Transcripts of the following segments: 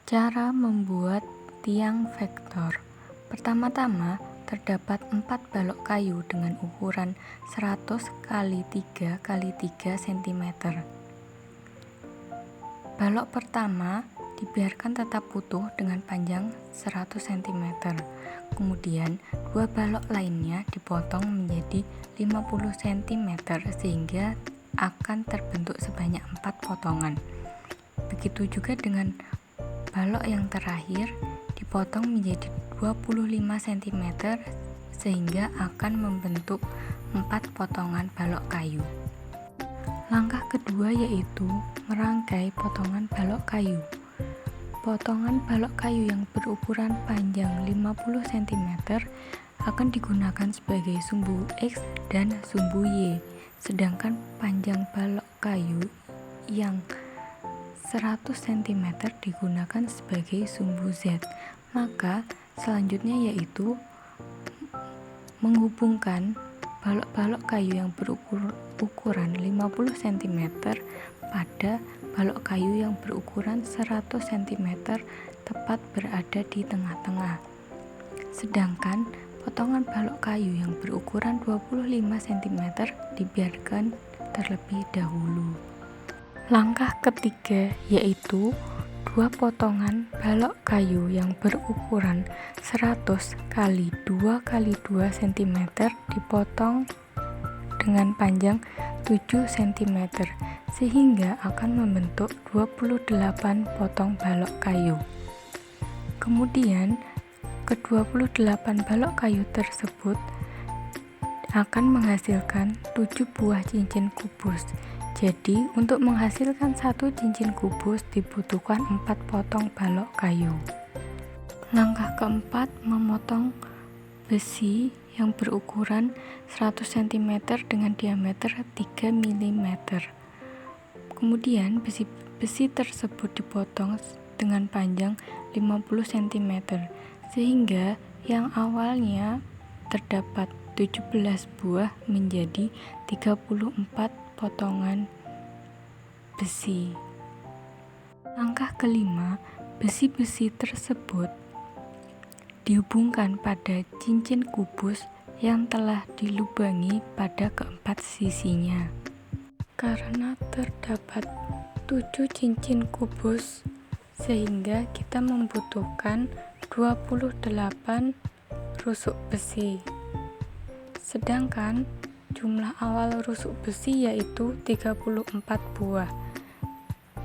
Cara membuat tiang vektor. Pertama-tama, terdapat 4 balok kayu dengan ukuran 100 x 3 x 3 cm. Balok pertama dibiarkan tetap utuh dengan panjang 100 cm. Kemudian, 2 balok lainnya dipotong menjadi 50 cm sehingga akan terbentuk sebanyak 4 potongan. Begitu juga dengan balok yang terakhir dipotong menjadi 25 cm sehingga akan membentuk 4 potongan balok kayu. Langkah kedua yaitu merangkai potongan balok kayu. Potongan balok kayu yang berukuran panjang 50 cm akan digunakan sebagai sumbu X dan sumbu Y, sedangkan panjang balok kayu yang 100 cm digunakan sebagai sumbu Z. Maka selanjutnya yaitu menghubungkan balok-balok kayu yang berukuran 50 cm pada balok kayu yang berukuran 100 cm tepat berada di tengah-tengah. Sedangkan potongan balok kayu yang berukuran 25 cm dibiarkan terlebih dahulu. Langkah ketiga yaitu 2 potongan balok kayu yang berukuran 100 x 2 x 2 cm dipotong dengan panjang 7 cm sehingga akan membentuk 28 potong balok kayu. Kemudian, ke-28 balok kayu tersebut akan menghasilkan 7 buah cincin kubus. Jadi, untuk menghasilkan satu cincin kubus dibutuhkan 4 potong balok kayu. Langkah keempat, memotong besi yang berukuran 100 cm dengan diameter 3 mm. Kemudian, besi tersebut dipotong dengan panjang 50 cm sehingga yang awalnya terdapat 17 buah menjadi 34 potongan besi. Langkah kelima, besi-besi tersebut dihubungkan pada cincin kubus yang telah dilubangi pada keempat sisinya. Karena terdapat 7 cincin kubus sehingga kita membutuhkan 28 rusuk besi. Sedangkan jumlah awal rusuk besi yaitu 34 buah.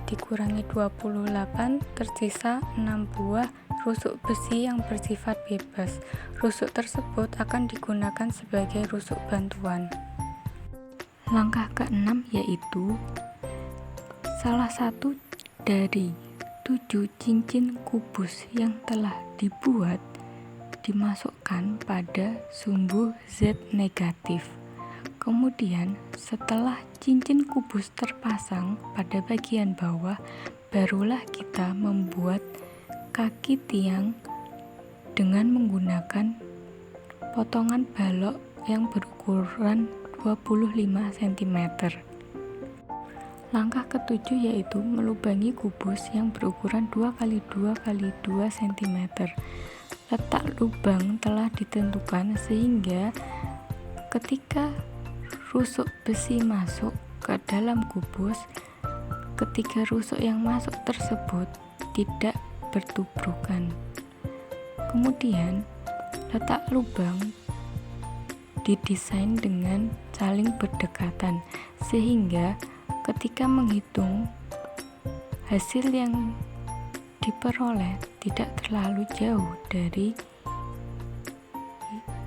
Dikurangi 28 tersisa 6 buah rusuk besi yang bersifat bebas. Rusuk tersebut akan digunakan sebagai rusuk bantuan. Langkah keenam yaitu salah satu dari 7 cincin kubus yang telah dibuat dimasukkan pada sumbu Z negatif. Kemudian setelah cincin kubus terpasang pada bagian bawah, barulah kita membuat kaki tiang dengan menggunakan potongan balok yang berukuran 25 cm. Langkah ketujuh yaitu melubangi kubus yang berukuran 2 x 2 x 2 cm. Letak lubang telah ditentukan sehingga ketika rusuk besi masuk ke dalam kubus, ketiga rusuk yang masuk tersebut tidak bertubrukan. Kemudian, letak lubang didesain dengan saling berdekatan sehingga ketika menghitung hasil yang diperoleh tidak terlalu jauh dari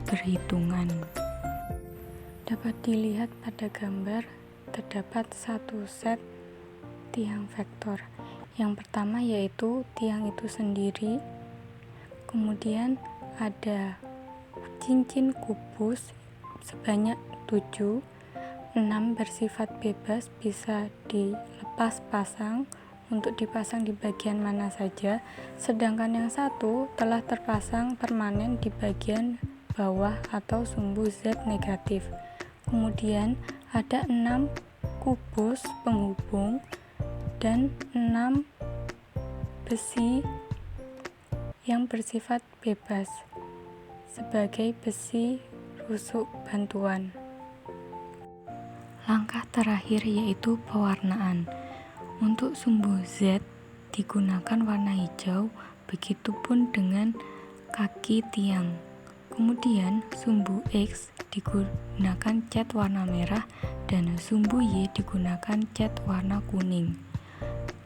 perhitungan. Dapat dilihat pada gambar terdapat satu set tiang vektor. Yang pertama yaitu tiang itu sendiri, kemudian ada cincin kubus sebanyak 7, 6 bersifat bebas bisa dilepas pasang untuk dipasang di bagian mana saja, sedangkan yang satu telah terpasang permanen di bagian bawah atau sumbu Z negatif. Kemudian ada 6 kubus penghubung dan 6 besi yang bersifat bebas sebagai besi rusuk bantuan. Langkah terakhir yaitu pewarnaan. Untuk sumbu Z digunakan warna hijau, begitupun dengan kaki tiang. Kemudian sumbu X digunakan cat warna merah dan sumbu Y digunakan cat warna kuning.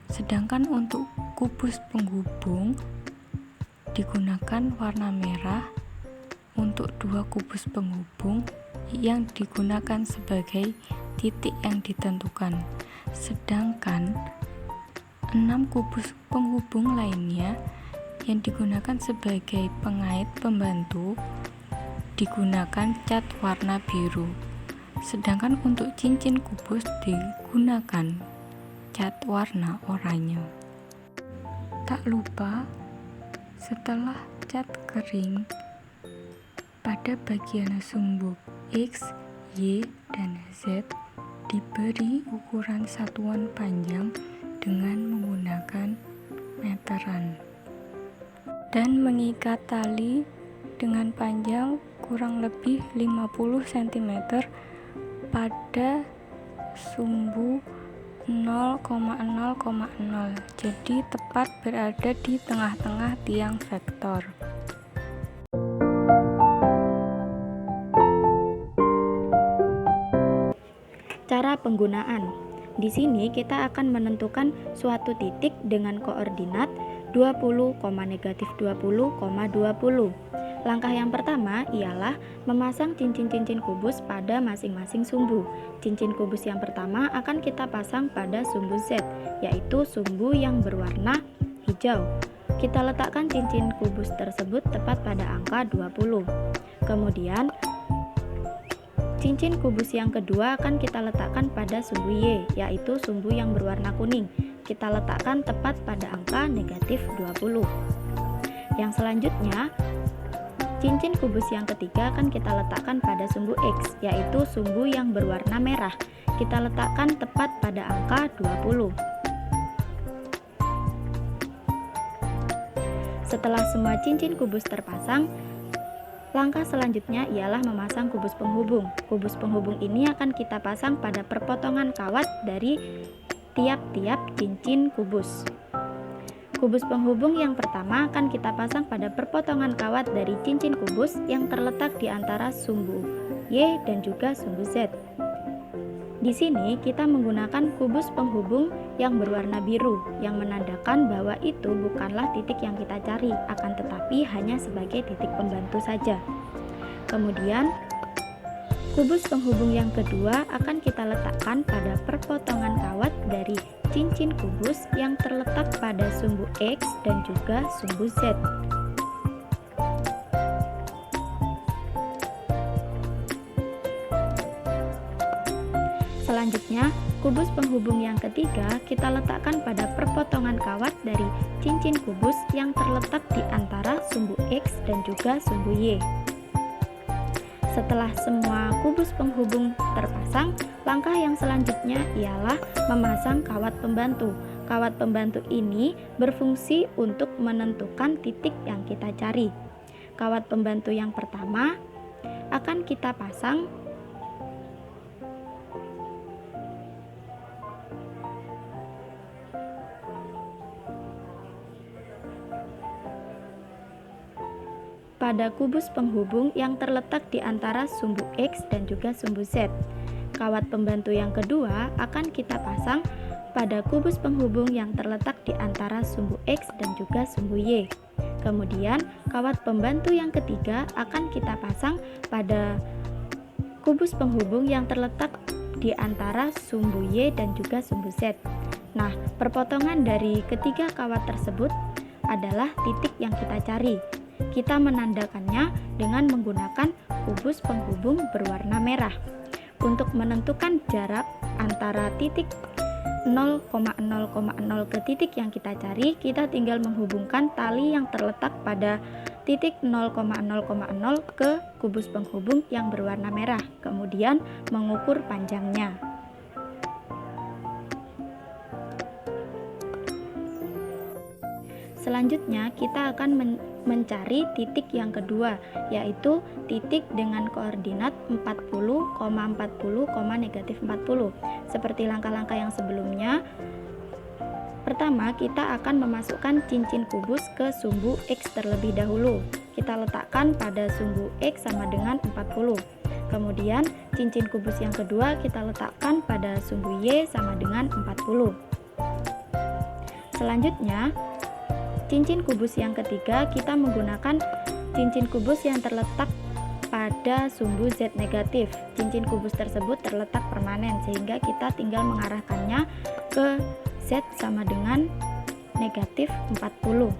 Sedangkan untuk kubus penghubung digunakan warna merah untuk 2 kubus penghubung yang digunakan sebagai titik yang ditentukan. Sedangkan 6 kubus penghubung lainnya yang digunakan sebagai pengait pembantu digunakan cat warna biru. Sedangkan untuk cincin kubus digunakan cat warna oranye. Tak lupa, setelah cat kering, pada bagian sumbu X, Y, dan Z diberi ukuran satuan panjang dengan menggunakan meteran dan mengikat tali dengan panjang kurang lebih 50 cm pada sumbu 0,0,0, jadi tepat berada di tengah-tengah tiang vektor. Cara penggunaan. Di sini kita akan menentukan suatu titik dengan koordinat 20, -20, 20. Langkah yang pertama ialah memasang cincin-cincin kubus pada masing-masing sumbu. Cincin kubus yang pertama akan kita pasang pada sumbu Z, yaitu sumbu yang berwarna hijau. Kita letakkan cincin kubus tersebut tepat pada angka 20. Kemudian cincin kubus yang kedua akan kita letakkan pada sumbu Y, yaitu sumbu yang berwarna kuning. Kita letakkan tepat pada angka -20. Yang selanjutnya, cincin kubus yang ketiga akan kita letakkan pada sumbu X, yaitu sumbu yang berwarna merah. Kita letakkan tepat pada angka 20. Setelah semua cincin kubus terpasang, langkah selanjutnya ialah memasang kubus penghubung. Kubus penghubung ini akan kita pasang pada perpotongan kawat dari tiap-tiap cincin kubus. Kubus penghubung yang pertama akan kita pasang pada perpotongan kawat dari cincin kubus yang terletak di antara sumbu Y dan juga sumbu Z. Di sini kita menggunakan kubus penghubung yang berwarna biru, yang menandakan bahwa itu bukanlah titik yang kita cari, akan tetapi hanya sebagai titik pembantu saja. Kemudian, kubus penghubung yang kedua akan kita letakkan pada perpotongan kawat dari cincin kubus yang terletak pada sumbu X dan juga sumbu Z. Selanjutnya, kubus penghubung yang ketiga kita letakkan pada perpotongan kawat dari cincin kubus yang terletak di antara sumbu X dan juga sumbu Y. Setelah semua kubus penghubung terpasang, langkah yang selanjutnya ialah memasang kawat pembantu. Kawat pembantu ini berfungsi untuk menentukan titik yang kita cari. Kawat pembantu yang pertama akan kita pasang pada kubus penghubung yang terletak di antara sumbu X dan juga sumbu Z. Kawat pembantu yang kedua akan kita pasang pada kubus penghubung yang terletak di antara sumbu X dan juga sumbu Y. Kemudian, kawat pembantu yang ketiga akan kita pasang pada kubus penghubung yang terletak di antara sumbu Y dan juga sumbu Z. Nah, perpotongan dari ketiga kawat tersebut adalah titik yang kita cari. Kita menandakannya dengan menggunakan kubus penghubung berwarna merah. Untuk menentukan jarak antara titik 0,0,0 ke titik yang kita cari, kita tinggal menghubungkan tali yang terletak pada titik 0,0,0 ke kubus penghubung yang berwarna merah, kemudian mengukur panjangnya. Selanjutnya kita akan mencari titik yang kedua, yaitu titik dengan koordinat 40, 40, negatif 40. Seperti langkah-langkah yang sebelumnya, pertama kita akan memasukkan cincin kubus ke sumbu X terlebih dahulu. Kita letakkan pada sumbu X sama dengan 40. Kemudian cincin kubus yang kedua kita letakkan pada sumbu Y sama dengan 40. Selanjutnya, cincin kubus yang ketiga kita menggunakan cincin kubus yang terletak pada sumbu Z negatif. Cincin kubus tersebut terletak permanen sehingga kita tinggal mengarahkannya ke Z sama dengan negatif 40.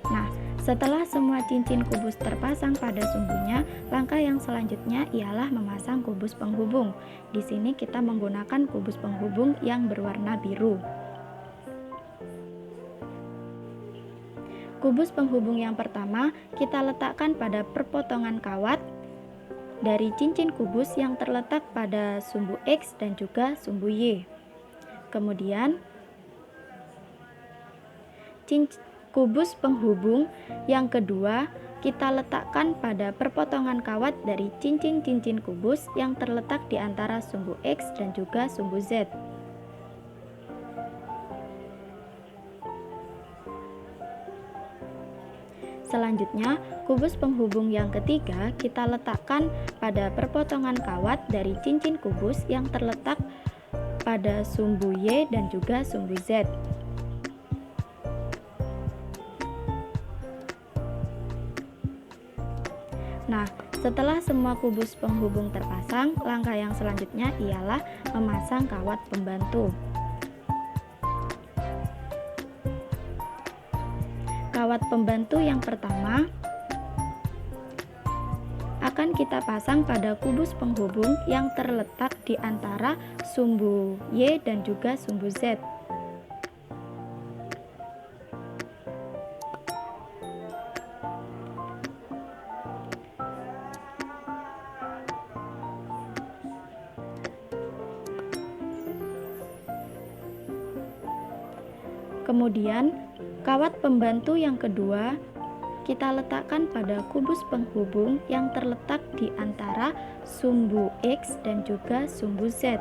Nah, setelah semua cincin kubus terpasang pada sumbunya, langkah yang selanjutnya ialah memasang kubus penghubung. Di sini kita menggunakan kubus penghubung yang berwarna biru. Kubus penghubung yang pertama kita letakkan pada perpotongan kawat dari cincin kubus yang terletak pada sumbu X dan juga sumbu Y. Kemudian kubus penghubung yang kedua kita letakkan pada perpotongan kawat dari cincin-cincin kubus yang terletak di antara sumbu X dan juga sumbu Z. Selanjutnya, kubus penghubung yang ketiga kita letakkan pada perpotongan kawat dari cincin kubus yang terletak pada sumbu Y dan juga sumbu Z. Nah, setelah semua kubus penghubung terpasang, langkah yang selanjutnya ialah memasang kawat pembantu. Kawat pembantu yang pertama akan kita pasang pada kubus penghubung yang terletak di antara sumbu Y dan juga sumbu Z. Kemudian, kawat pembantu yang kedua kita letakkan pada kubus penghubung yang terletak di antara sumbu X dan juga sumbu Z.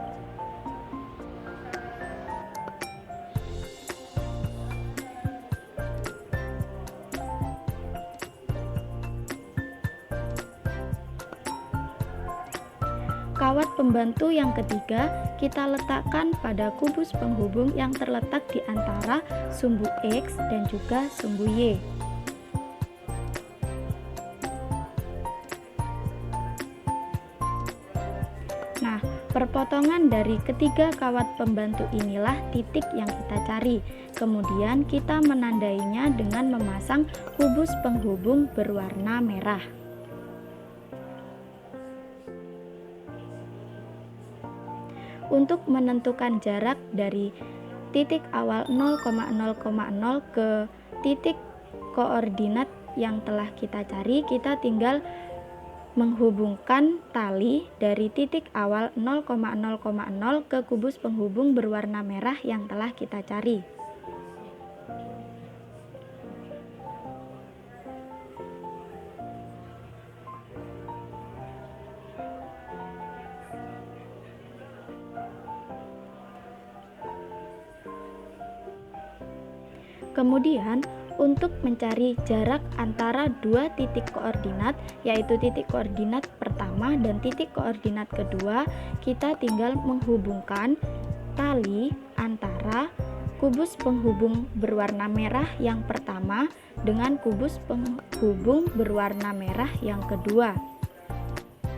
Kawat pembantu yang ketiga kita letakkan pada kubus penghubung yang terletak di antara sumbu X dan juga sumbu Y. Nah, perpotongan dari ketiga kawat pembantu inilah titik yang kita cari. Kemudian kita menandainya dengan memasang kubus penghubung berwarna merah. Untuk menentukan jarak dari titik awal 0,0,0 ke titik koordinat yang telah kita cari, kita tinggal menghubungkan tali dari titik awal 0,0,0 ke kubus penghubung berwarna merah yang telah kita cari. Kemudian, untuk mencari jarak antara dua titik koordinat, yaitu titik koordinat pertama dan titik koordinat kedua, kita tinggal menghubungkan tali antara kubus penghubung berwarna merah yang pertama dengan kubus penghubung berwarna merah yang kedua.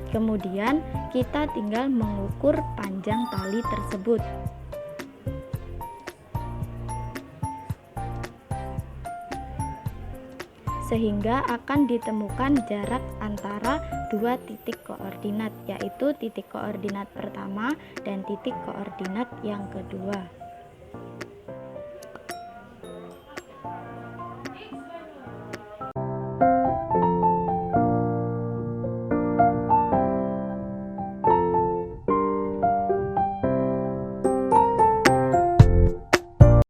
Kemudian, kita tinggal mengukur panjang tali tersebut. Sehingga akan ditemukan jarak antara dua titik koordinat, yaitu titik koordinat pertama dan titik koordinat yang kedua.